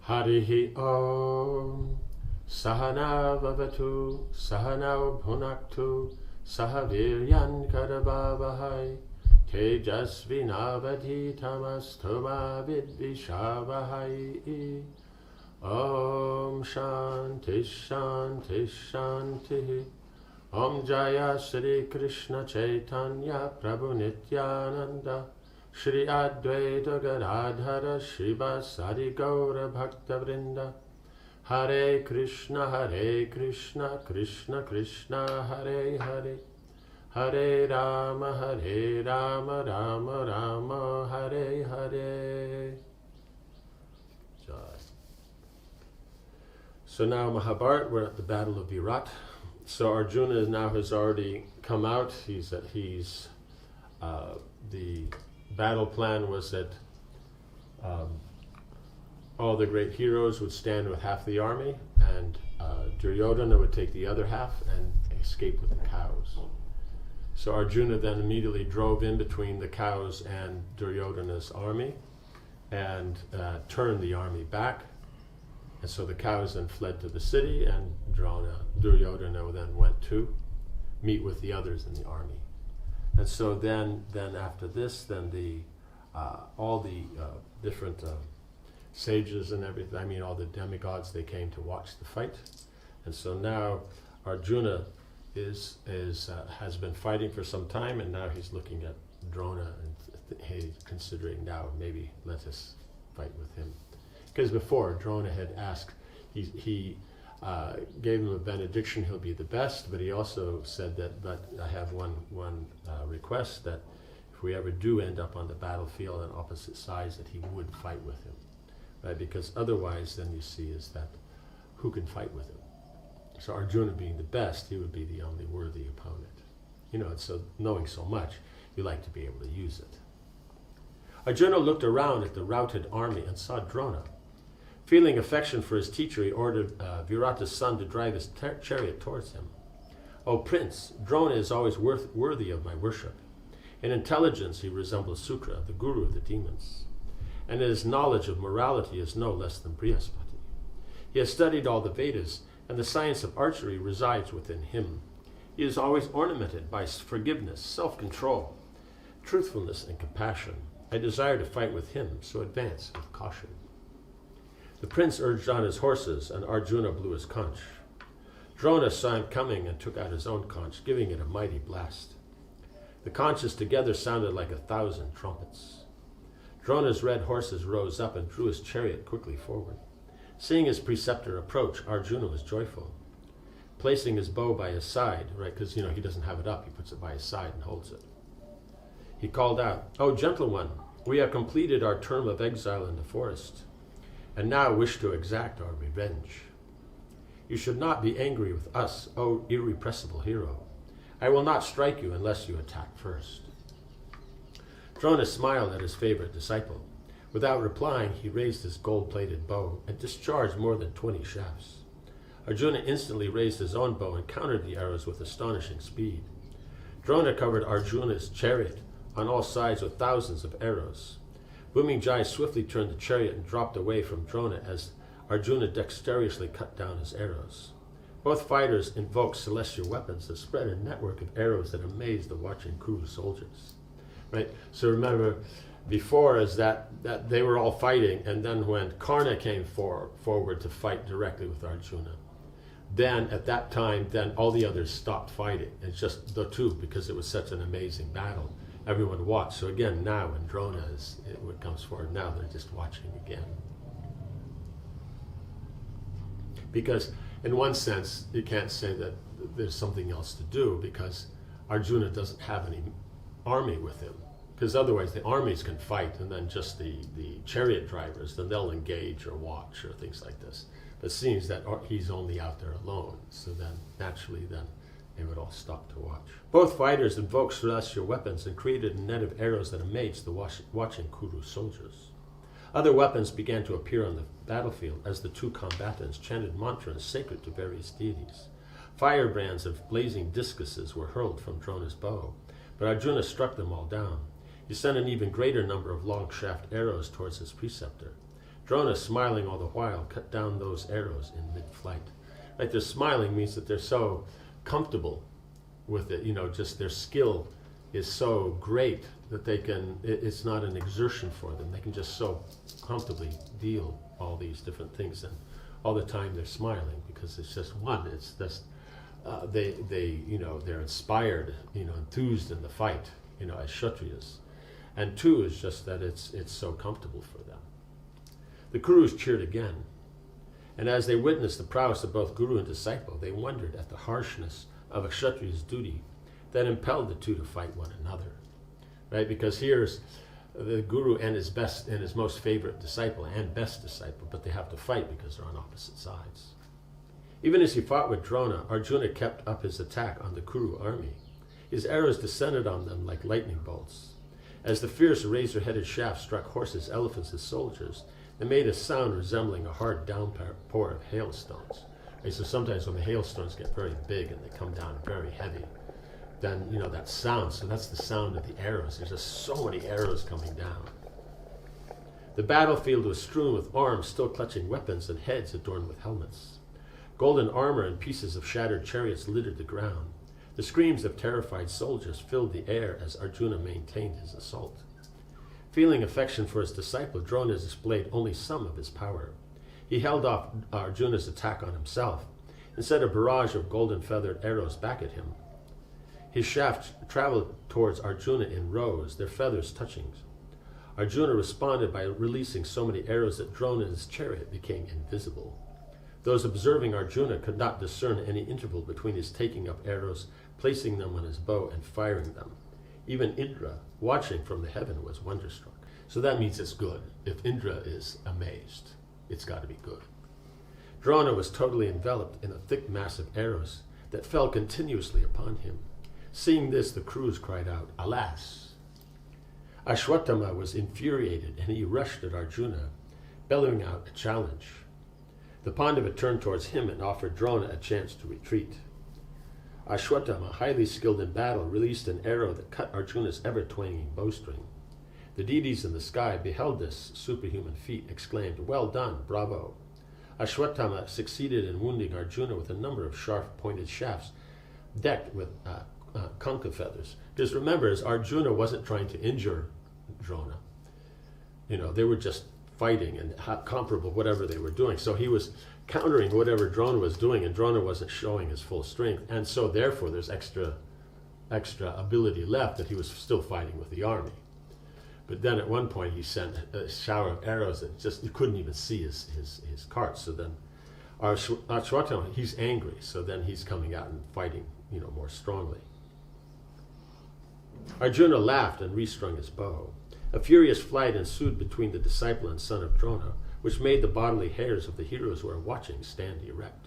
Harihi Om. Sahana Vavatu, Sahanau Bhunaktu, Sahaviryan Karabhavahai, Tejasvinavadhitamastu Vidvishavahai. Om Shanti Shanti Shanti. Om Jaya Shri Krishna Chaitanya Prabhu Nityananda, Shri Advaita Gadadhara Shrivasadi Gaura Bhakta Vrinda. Hare Krishna, Krishna Krishna, Hare Hare, Hare Rama, Rama Rama, Hare Hare. So now Mahabharata, we're at the Battle of Virat. So Arjuna now has already come out. The battle plan was that all the great heroes would stand with half the army, and Duryodhana would take the other half and escape with the cows. So Arjuna then immediately drove in between the cows and Duryodhana's army and turned the army back. And so the cows then fled to the city, and Duryodhana then went to meet with the others in the army. And so then after this, then all the different sages and everything, all the demigods, they came to watch the fight. And so now Arjuna has been fighting for some time, and now he's looking at Drona and he's considering now maybe let us fight with him. Because before Drona had asked, he gave him a benediction, he'll be the best, but he also said that, but I have one request, that if we ever do end up on the battlefield on opposite sides, that he would fight with him. Right? Because otherwise then you see is that who can fight with him? So Arjuna being the best, he would be the only worthy opponent. And so knowing so much, you like to be able to use it. Arjuna looked around at the routed army and saw Drona. Feeling affection for his teacher, he ordered Virata's son to drive his chariot towards him. "O Prince, Drona is always worthy of my worship. In intelligence he resembles Sukra, the guru of the demons. And his knowledge of morality is no less than Brihaspati. He has studied all the Vedas, and the science of archery resides within him. He is always ornamented by forgiveness, self-control, truthfulness, and compassion. I desire to fight with him, so advance with caution." The prince urged on his horses, and Arjuna blew his conch. Drona saw him coming and took out his own conch, giving it a mighty blast. The conches together sounded like 1,000 trumpets. Drona's red horses rose up and drew his chariot quickly forward. Seeing his preceptor approach, Arjuna was joyful. Placing his bow by his side, right, because he doesn't have it up, he puts it by his side and holds it. He called out, "O gentle one, we have completed our term of exile in the forest, and now wish to exact our revenge. You should not be angry with us, O irrepressible hero. I will not strike you unless you attack first." Drona smiled at his favorite disciple. Without replying, he raised his gold-plated bow and discharged more than 20 shafts. Arjuna instantly raised his own bow and countered the arrows with astonishing speed. Drona covered Arjuna's chariot on all sides with thousands of arrows. Booming Jai swiftly turned the chariot and dropped away from Drona as Arjuna dexterously cut down his arrows. Both fighters invoked celestial weapons that spread a network of arrows that amazed the watching Kuru soldiers. Right? So remember, before is that they were all fighting, and then when Karna came forward to fight directly with Arjuna, then at that time, then all the others stopped fighting. It's just the two, because it was such an amazing battle. Everyone watched. So again, now when Drona comes forward, now they're just watching again. Because in one sense, you can't say that there's something else to do, because Arjuna doesn't have any army with him. Because otherwise the armies can fight, and then just the chariot drivers, then they'll engage or watch or things like this. But it seems that he's only out there alone, so then naturally then they would all stop to watch. Both fighters invoked celestial weapons and created a net of arrows that amazed the watching Kuru soldiers. Other weapons began to appear on the battlefield as the two combatants chanted mantras sacred to various deities. Firebrands of blazing discuses were hurled from Drona's bow, but Arjuna struck them all down. He sent an even greater number of long shaft arrows towards his preceptor. Drona, smiling all the while, cut down those arrows in mid-flight. Right, they're smiling means that they're so comfortable with it, just their skill is so great that it's not an exertion for them. They can just so comfortably deal all these different things, and all the time they're smiling because it's just it's just, they're inspired, enthused in the fight, as Kshatriyas. And two is just that it's so comfortable for them. The Kurus cheered again, and as they witnessed the prowess of both guru and disciple, they wondered at the harshness of a Kshatriya's duty that impelled the two to fight one another. Right? Because here's the guru and his most favorite disciple and best disciple, but they have to fight because they're on opposite sides. Even as he fought with Drona, Arjuna kept up his attack on the Kuru army. His arrows descended on them like lightning bolts. As the fierce razor-headed shafts struck horses, elephants, and soldiers, they made a sound resembling a hard downpour of hailstones. And so sometimes when the hailstones get very big and they come down very heavy, then that sound, so that's the sound of the arrows. There's just so many arrows coming down. The battlefield was strewn with arms still clutching weapons and heads adorned with helmets. Golden armor and pieces of shattered chariots littered the ground. The screams of terrified soldiers filled the air as Arjuna maintained his assault. Feeling affection for his disciple, Drona displayed only some of his power. He held off Arjuna's attack on himself and sent a barrage of golden-feathered arrows back at him. His shafts traveled towards Arjuna in rows, their feathers touching. Arjuna responded by releasing so many arrows that Drona's chariot became invisible. Those observing Arjuna could not discern any interval between his taking up arrows, placing them on his bow, and firing them. Even Indra, watching from the heaven, was wonderstruck. So that means it's good. If Indra is amazed, it's got to be good. Drona was totally enveloped in a thick mass of arrows that fell continuously upon him. Seeing this, the crews cried out, "Alas!" Ashwatthama was infuriated, and he rushed at Arjuna, bellowing out a challenge. The Pandava turned towards him and offered Drona a chance to retreat. Ashwatthama, highly skilled in battle, released an arrow that cut Arjuna's ever-twanging bowstring. The deities in the sky beheld this superhuman feat, exclaimed, "Well done, bravo!" Ashwatthama succeeded in wounding Arjuna with a number of sharp-pointed shafts decked with concha feathers. Because remember, as Arjuna wasn't trying to injure Drona. They were just fighting and comparable whatever they were doing. So he was countering whatever Drona was doing, and Drona wasn't showing his full strength. And so therefore there's extra ability left that he was still fighting with the army. But then at one point he sent a shower of arrows that just, you couldn't even see his cart. So then Ashwatthama, he's angry. So then he's coming out and fighting, more strongly. Arjuna laughed and restrung his bow. A furious fight ensued between the disciple and son of Drona, which made the bodily hairs of the heroes who were watching stand erect.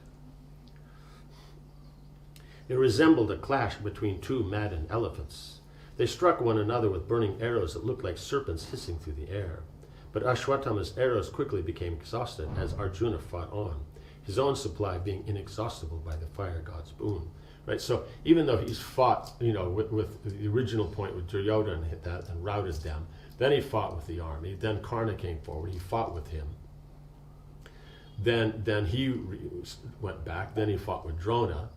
It resembled a clash between two maddened elephants. They struck one another with burning arrows that looked like serpents hissing through the air. But Ashwatthama's arrows quickly became exhausted as Arjuna fought on, his own supply being inexhaustible by the fire god's boon. Right, so even though he's fought, with the original point with Duryodhana and hit that and routed them, then he fought with the army. Then Karna came forward. He fought with him. Then he went back. Then he fought with Drona,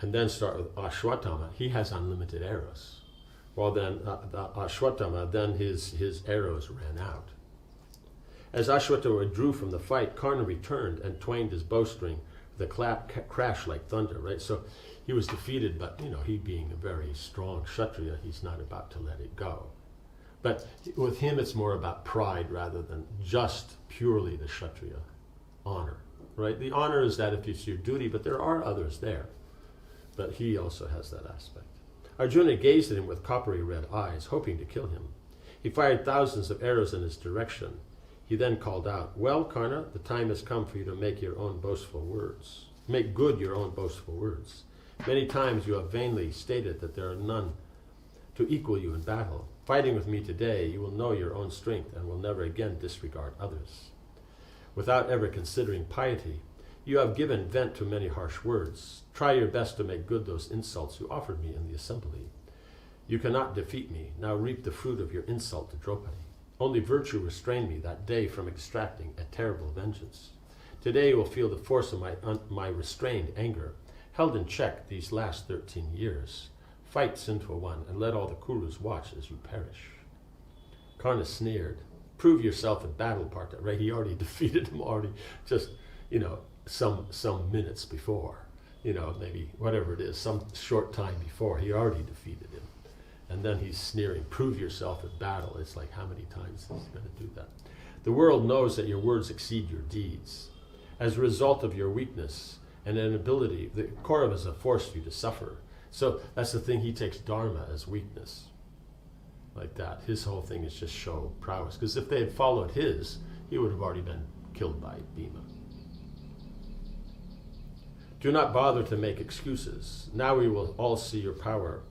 and then start with Ashwatthama. He has unlimited arrows. Well, then Ashwatthama, then his arrows ran out. As Ashwatthama withdrew from the fight, Karna returned and twanged his bowstring. The crash like thunder, right? So he was defeated, but he being a very strong Kshatriya, he's not about to let it go. But with him, it's more about pride rather than just purely the Kshatriya honor, right? The honor is that if it's your duty, but there are others there. But he also has that aspect. Arjuna gazed at him with coppery red eyes, hoping to kill him. He fired thousands of arrows in his direction. He then called out, "Well, Karna, the time has come for you to make your own boastful words. Make good your own boastful words. Many times you have vainly stated that there are none to equal you in battle. Fighting with me today, you will know your own strength and will never again disregard others. Without ever considering piety, you have given vent to many harsh words. Try your best to make good those insults you offered me in the assembly. You cannot defeat me. Now reap the fruit of your insult to Draupadi." Only virtue restrained me that day from extracting a terrible vengeance. Today you will feel the force of my restrained anger, held in check these last 13 years. Fight Sintua One, and let all the Kurus watch as you perish. Karna sneered. Prove yourself in battle, Partha. Right? He already defeated him already, just, some minutes before. Maybe whatever it is, some short time before, he already defeated him. And then he's sneering, prove yourself in battle. It's like, how many times is he going to do that? The world knows that your words exceed your deeds. As a result of your weakness and inability, the Kauravas have forced you to suffer. So that's the thing, he takes dharma as weakness. Like that. His whole thing is just show prowess. Because if they had followed his, he would have already been killed by Bhima. Do not bother to make excuses. Now we will all see your power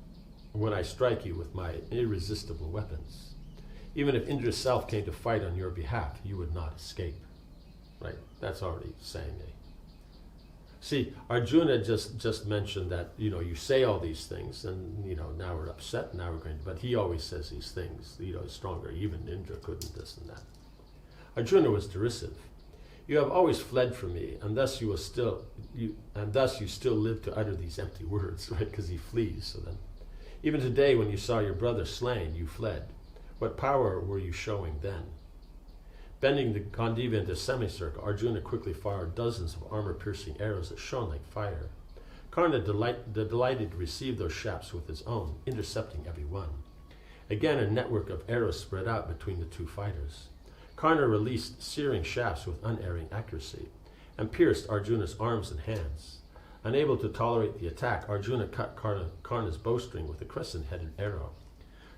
when I strike you with my irresistible weapons. Even if Indra's self came to fight on your behalf, you would not escape. Right? That's already saying it. See, Arjuna just mentioned that, you say all these things, and, now we're upset, now we're going to, but he always says these things, stronger. Even Indra couldn't this and that. Arjuna was derisive. You have always fled from me, and thus you still live to utter these empty words, right? Because he flees. So then, even today, when you saw your brother slain, you fled. What power were you showing then? Bending the Gandiva into a semicircle, Arjuna quickly fired dozens of armor-piercing arrows that shone like fire. Karna, delighted to receive those shafts with his own, intercepting every one. Again, a network of arrows spread out between the two fighters. Karna released searing shafts with unerring accuracy and pierced Arjuna's arms and hands. Unable to tolerate the attack, Arjuna cut Karna's bowstring with a crescent-headed arrow.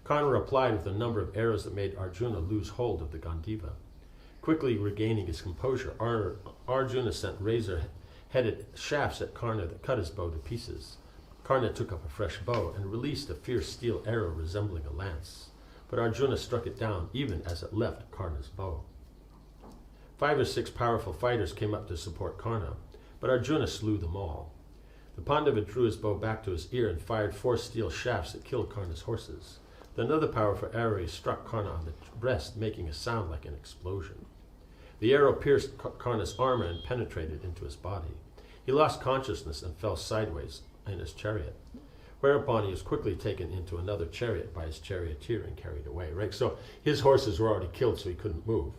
Karna replied with a number of arrows that made Arjuna lose hold of the Gandiva. Quickly regaining his composure, Arjuna sent razor-headed shafts at Karna that cut his bow to pieces. Karna took up a fresh bow and released a fierce steel arrow resembling a lance. But Arjuna struck it down even as it left Karna's bow. 5 or 6 powerful fighters came up to support Karna, but Arjuna slew them all. The Pandava drew his bow back to his ear and fired 4 steel shafts that killed Karna's horses. Then another powerful arrow struck Karna on the breast, making a sound like an explosion. The arrow pierced Karna's armor and penetrated into his body. He lost consciousness and fell sideways in his chariot, whereupon he was quickly taken into another chariot by his charioteer and carried away. Right? So his horses were already killed, so he couldn't move.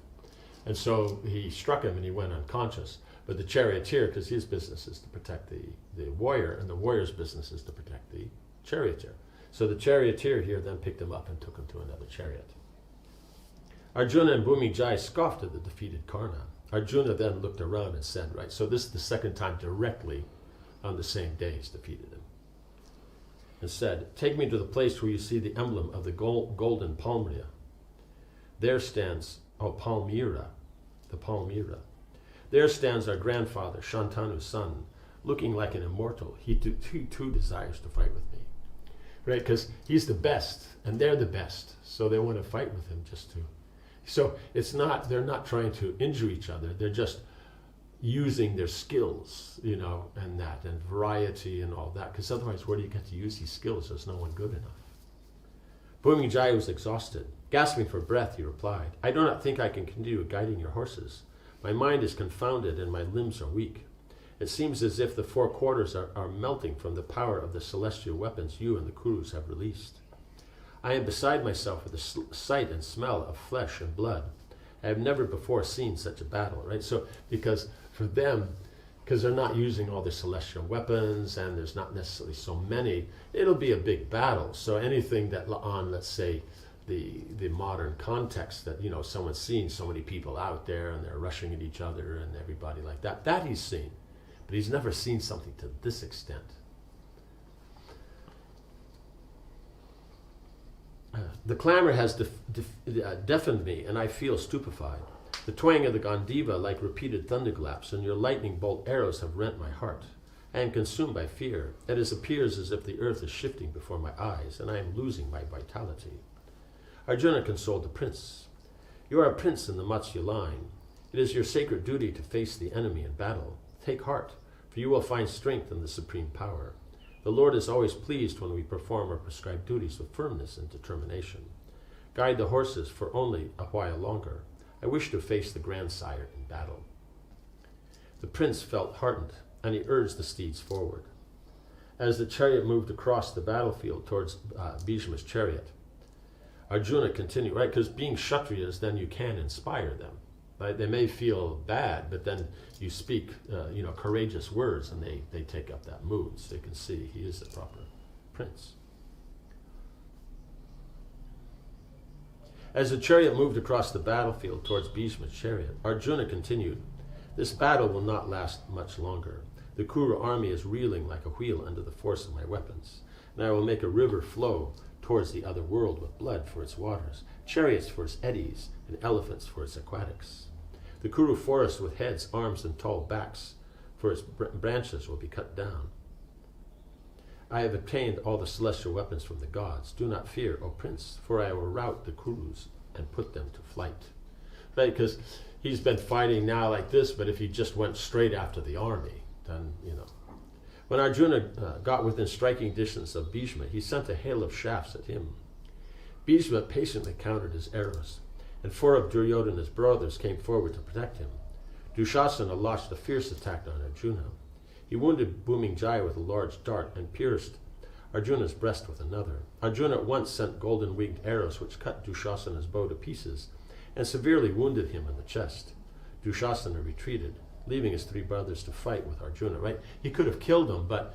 And so he struck him and he went unconscious. But the charioteer, because his business is to protect the warrior, and the warrior's business is to protect the charioteer. So the charioteer here then picked him up and took him to another chariot. Arjuna and Bhumijaya scoffed at the defeated Karna. Arjuna then looked around and said, right, so this is the second time directly on the same day he's defeated him, and said, take me to the place where you see the emblem of the golden palmyra. There stands, Palmyra, the Palmyra. There stands our grandfather, Shantanu's son, looking like an immortal. He too desires to fight with me. Right, because he's the best, and they're the best, so they want to fight with him just to. So they're not trying to injure each other, they're just using their skills, and variety and all that, because otherwise where do you get to use these skills? There's no one good enough. Bhumijaya was exhausted. Gasping for breath, he replied, I do not think I can continue guiding your horses. My mind is confounded and my limbs are weak. It seems as if the 4 quarters are melting from the power of the celestial weapons you and the Kurus have released. I am beside myself with the sight and smell of flesh and blood. I have never before seen such a battle, right? So, because for them, because they're not using all the celestial weapons and there's not necessarily so many, it'll be a big battle. So anything that on, let's say, the modern context that, someone's seen so many people out there and they're rushing at each other and everybody like that he's seen. But he's never seen something to this extent. The clamor has deafened me, and I feel stupefied. The twang of the Gandiva like repeated thunderclaps, and your lightning bolt arrows have rent my heart. I am consumed by fear. It appears as if the earth is shifting before my eyes, and I am losing my vitality. Arjuna consoled the prince. You are a prince in the Matsya line. It is your sacred duty to face the enemy in battle. Take heart, for you will find strength in the supreme power. The Lord is always pleased when we perform our prescribed duties with firmness and determination. Guide the horses for only a while longer. I wish to face the grandsire in battle. The prince felt heartened, and he urged the steeds forward. As the chariot moved across the battlefield towards Bhishma's chariot, Arjuna continued, right? Because being Kshatriyas, then you can inspire them. Right? They may feel bad, but then you speak, courageous words, and they take up that mood. So you can see he is the proper prince. As the chariot moved across the battlefield towards Bhishma's chariot, Arjuna continued, "This battle will not last much longer. The Kuru army is reeling like a wheel under the force of my weapons, and I will make a river flow towards the other world with blood for its waters, chariots for its eddies, and elephants for its aquatics. The Kuru forest with heads, arms, and tall backs for its branches will be cut down. I have obtained all the celestial weapons from the gods. Do not fear, O prince, for I will rout the Kurus and put them to flight." Right, because he's been fighting now like this, but if he just went straight after the army, then, When Arjuna got within striking distance of Bhishma, he sent a hail of shafts at him. Bhishma patiently countered his arrows, and 4 of Duryodhana's brothers came forward to protect him. Dushasana launched a fierce attack on Arjuna. He wounded Bhumijaya with a large dart and pierced Arjuna's breast with another. Arjuna at once sent golden-winged arrows which cut Dushasana's bow to pieces and severely wounded him in the chest. Dushasana retreated, leaving his 3 brothers to fight with Arjuna. Right? He could have killed them, but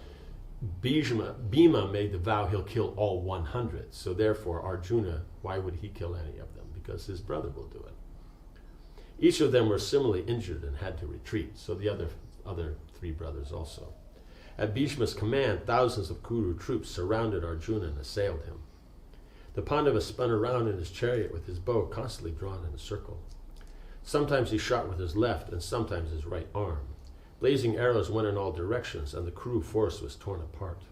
Bhima made the vow he'll kill all 100. So therefore, Arjuna, why would he kill any of them? Because his brother will do it. Each of them were similarly injured and had to retreat. So the other 3 brothers also. At Bhishma's command, thousands of Kuru troops surrounded Arjuna and assailed him. The Pandava spun around in his chariot with his bow constantly drawn in a circle. Sometimes he shot with his left and sometimes his right arm. Blazing arrows went in all directions, and the Kuru force was torn apart.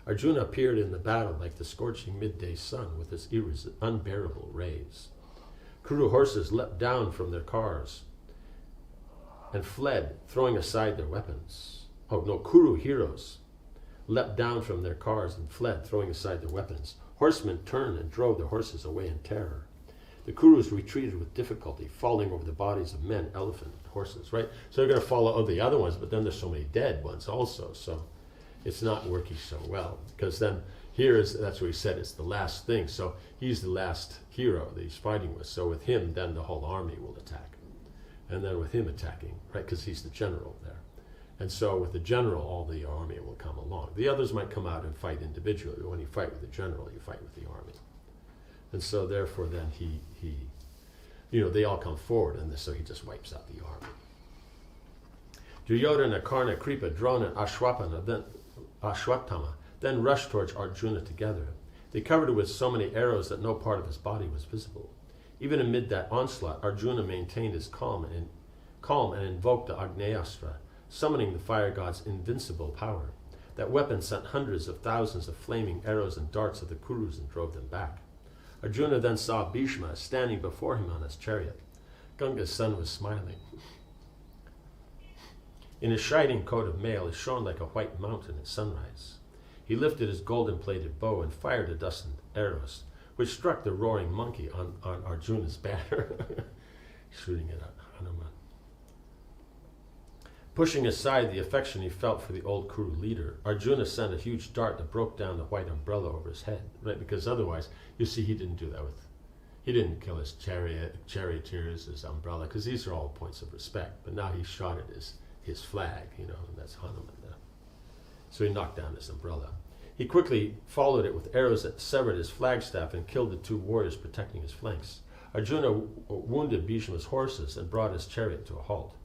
Arjuna appeared in the battle like the scorching midday sun with its unbearable rays. Kuru horses leapt down from their cars and fled, throwing aside their weapons. Kuru heroes leapt down from their cars and fled, throwing aside their weapons. Horsemen turned and drove their horses away in terror. The Kurus retreated with difficulty, falling over the bodies of men, elephant, and horses, right? So they're going to follow the other ones, but then there's so many dead ones also, so it's not working so well. Because then that's what he said, it's the last thing. So he's the last hero that he's fighting with. So with him, then the whole army will attack. And then with him attacking, right, because he's the general there. And so with the general, all the army will come along. The others might come out and fight individually, but when you fight with the general, you fight with the army. And so therefore then they all come forward, and so he just wipes out the army. Duryodhana, Karna, Kripa, Drona, and Ashwatthama then rushed towards Arjuna together. They covered it with so many arrows that no part of his body was visible. Even amid that onslaught, Arjuna maintained his calm and invoked the Agnyastra, summoning the fire god's invincible power. That weapon sent hundreds of thousands of flaming arrows and darts at the Kurus and drove them back. Arjuna then saw Bhishma standing before him on his chariot. Ganga's son was smiling. In his shining coat of mail, he shone like a white mountain at sunrise. He lifted his golden-plated bow and fired a dozen arrows, which struck the roaring monkey on Arjuna's banner, shooting it at Hanuman. Pushing aside the affection he felt for the old Kuru leader, Arjuna sent a huge dart that broke down the white umbrella over his head, right? Because otherwise, you see, he didn't do that he didn't kill his charioteers, his umbrella, because these are all points of respect. But now he shot at his flag, and that's Hanuman there. So he knocked down his umbrella. He quickly followed it with arrows that severed his flagstaff and killed the 2 warriors protecting his flanks. Arjuna wounded Bhishma's horses and brought his chariot to a halt.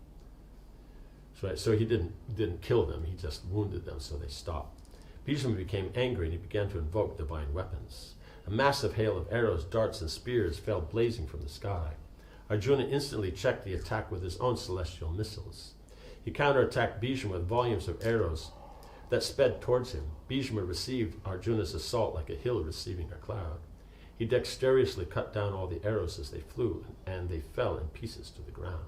So he didn't kill them, he just wounded them, so they stopped. Bhishma became angry and he began to invoke divine weapons. A massive hail of arrows, darts, and spears fell blazing from the sky. Arjuna instantly checked the attack with his own celestial missiles. He counterattacked Bhishma with volumes of arrows that sped towards him. Bhishma received Arjuna's assault like a hill receiving a cloud. He dexterously cut down all the arrows as they flew, and they fell in pieces to the ground.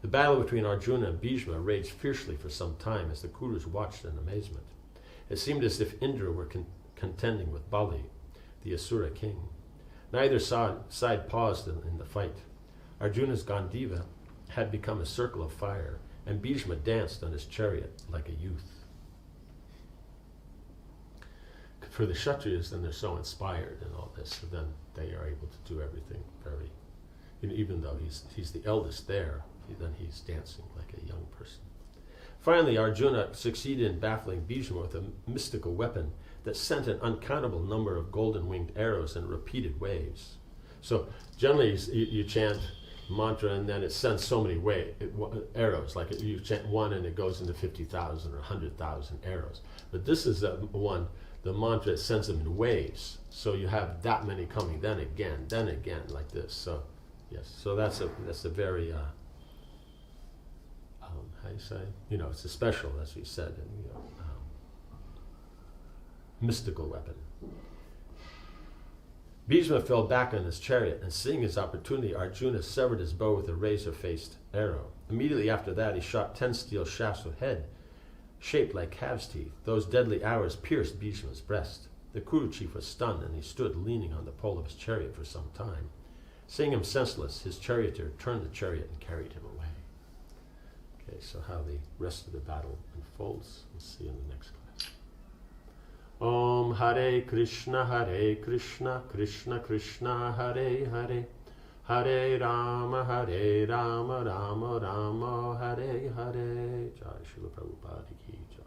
The battle between Arjuna and Bhishma raged fiercely for some time as the Kurus watched in amazement. It seemed as if Indra were contending with Bali, the Asura king. Neither side paused in the fight. Arjuna's Gandiva had become a circle of fire, and Bhishma danced on his chariot like a youth. For the Kshatriyas, then they're so inspired in all this, so then they are able to do everything very, even though he's the eldest there, then he's dancing like a young person. Finally, Arjuna succeeded in baffling Bhishma with a mystical weapon that sent an uncountable number of golden-winged arrows in repeated waves. So generally you chant mantra and then it sends so many arrows, like you chant one and it goes into 50,000 or 100,000 arrows. But this is the mantra sends them in waves. So you have that many coming, then again, like this. So yes, so that's a very, how do you say? It's a special, as we said, and, mystical weapon. Bhishma fell back on his chariot, and seeing his opportunity, Arjuna severed his bow with a razor-faced arrow. Immediately after that, he shot 10 steel shafts with head, shaped like calves' teeth. Those deadly arrows pierced Bhishma's breast. The Kuru chief was stunned, and he stood leaning on the pole of his chariot for some time. Seeing him senseless, his charioteer turned the chariot and carried him away. Okay, so how the rest of the battle unfolds, we'll see in the next class. Om Hare Krishna, Krishna Krishna, Hare Hare, Hare Rama, Rama Rama, Hare Hare. Jai Srila Prabhupada ki jai.